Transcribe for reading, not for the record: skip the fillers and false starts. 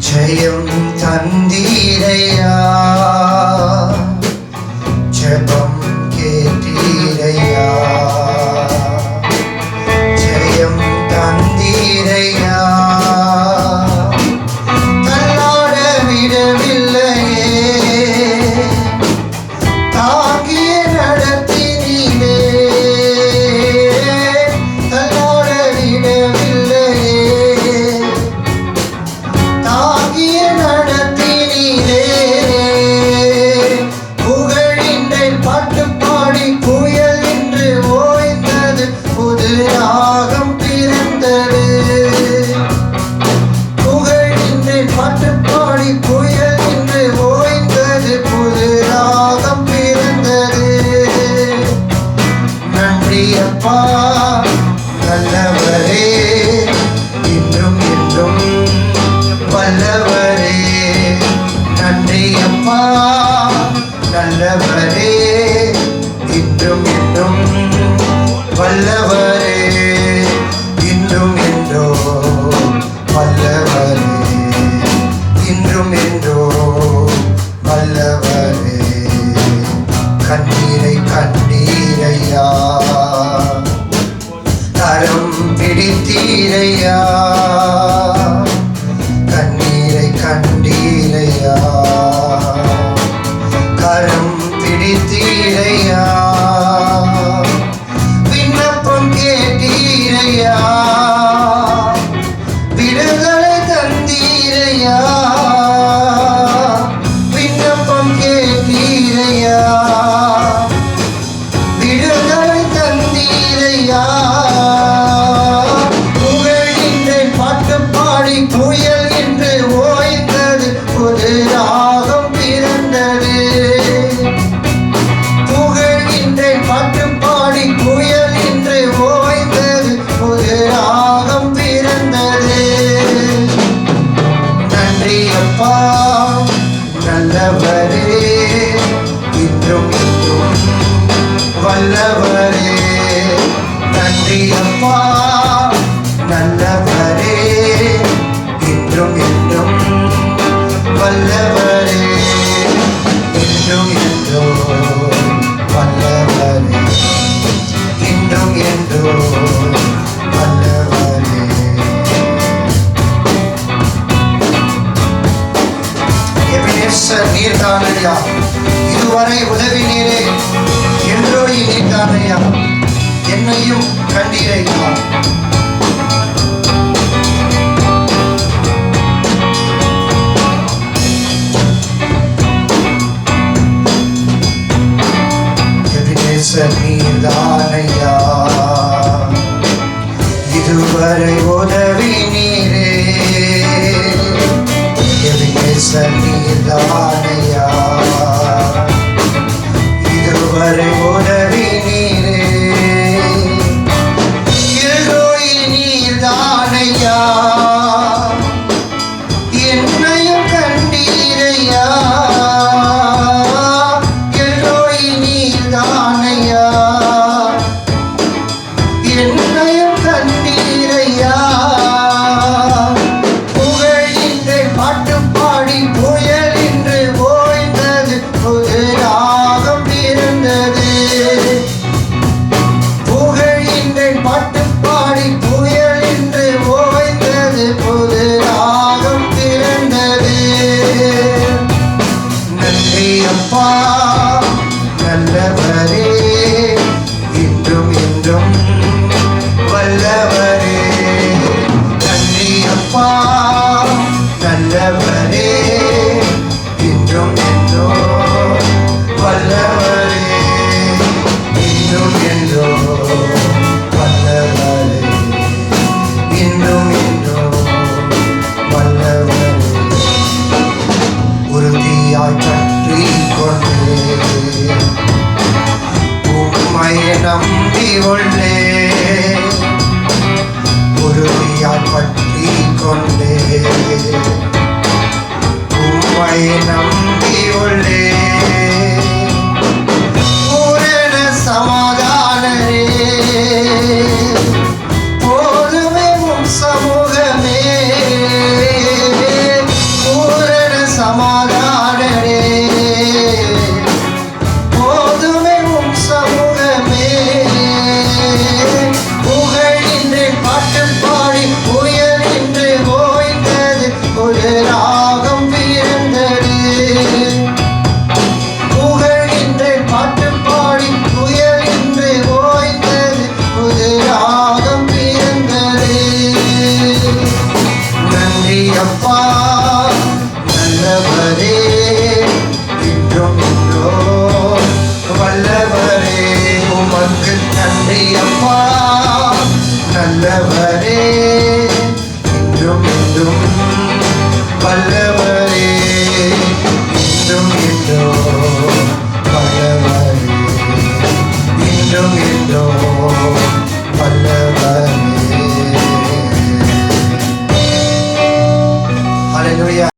ஜெயம் தந்தீரையா, ஜெபம் கேட்டீரையா, ஜெயம் தந்தீரையா, தள்ளாட விடவில்லையே, தாங்கிய நடத்தினீரே, தள்ளாட விடவில்லையே, தாங்கிய நடத்தினீரே, புகழின்றில் பாட்டு பாடி புயல் என்று ஓய்ந்தது, புது ராகம் பிறந்தது, புகழின்றில் பாட்டு பாடி புயல் என்று ஓய்ந்தது, புது ராகம் பிறந்தது. நன்றி அப்பா நல்லவரே, இன்றும் என்றும் வல்லவரே, நன்றி அப்பா நல்லவரே, இன்றும் என்றும் வல்லவரே, இன்றும் என்றோ வல்லவரே, இன்றும் என்றோ வல்லவரே. கண்ணீரை கண்டீரையா, கரம் பிடித்தீரையா, கண்ணீரை கண்டீரையா, கரம் பிடித்தீரையா, விண்ணப்பம் கேட்டீரையா, விடுதலை தந்தீரையா, விண்ணப்பம் கேட்டீரையா, விடுதலை தந்தீரையா, புகழின்றில் பாட்டு பாடி புயல் என்று ஓய்ந்தது, புது ராகம் பிறந்தது, புகழின்றில் பாட்டு பாடி புயல் என்று ஓய்ந்தது, புது ராகம் பிறந்தது. நன்றி அப்பா நல்லவரே, இன்றும் என்றும் வல்லவரே, நன்றி அப்பா நல்லவரே, இன்றும் என்றும் வல்லவரே, இன்றும் என்றும் வல்லவரே, இன்றும் என்றும் வல்லவரே. எபினேசர் நீர்தானையா, இதுவரை உதவி நீரே, என்றோடி நீர்தானையா, என்னையும் கண்டீரையா. எபினேசர் நீர்தானையா, இதுவரை உதவி நீரே, எபினேசர் நீர்தானையா, இதுவரை உதவி நீரே, எல்லோய் நீர்தானையா, என்னையும் கண்டீரையா, எல்லோய் நீர்தானையா, என்னையும் கண்டீரையா, புகழின்றில் பாட்டு பாடி புயல் என்று ஓய்ந்தது, புது ராகம் பிறந்தது, புகழின்றில் பாட்டு பாடி புயல் என்று ஓய்ந்தது, புது ராகம் பிறந்தது. நன்றி அப்பா நல்லவரே, இன்றும் என்றும் வல்லவரே, நன்றி அப்பா நல்லவரே, இன்றும் என்றும் வல்லவரே, இன்றும் என்றும் வல்லவரே, இன்றும் என்றும் வல்லவரே. உறுதியாய் பற்றிக் கொண்டே, உம்மையை நம்பி உள்ளே, உறுதியாய் பற்றிக் கொண்டே, உம்மையை நம்பி உள்ளே, பூரண சமாதானரே, போதுமே உம் சமூக ஹalleluya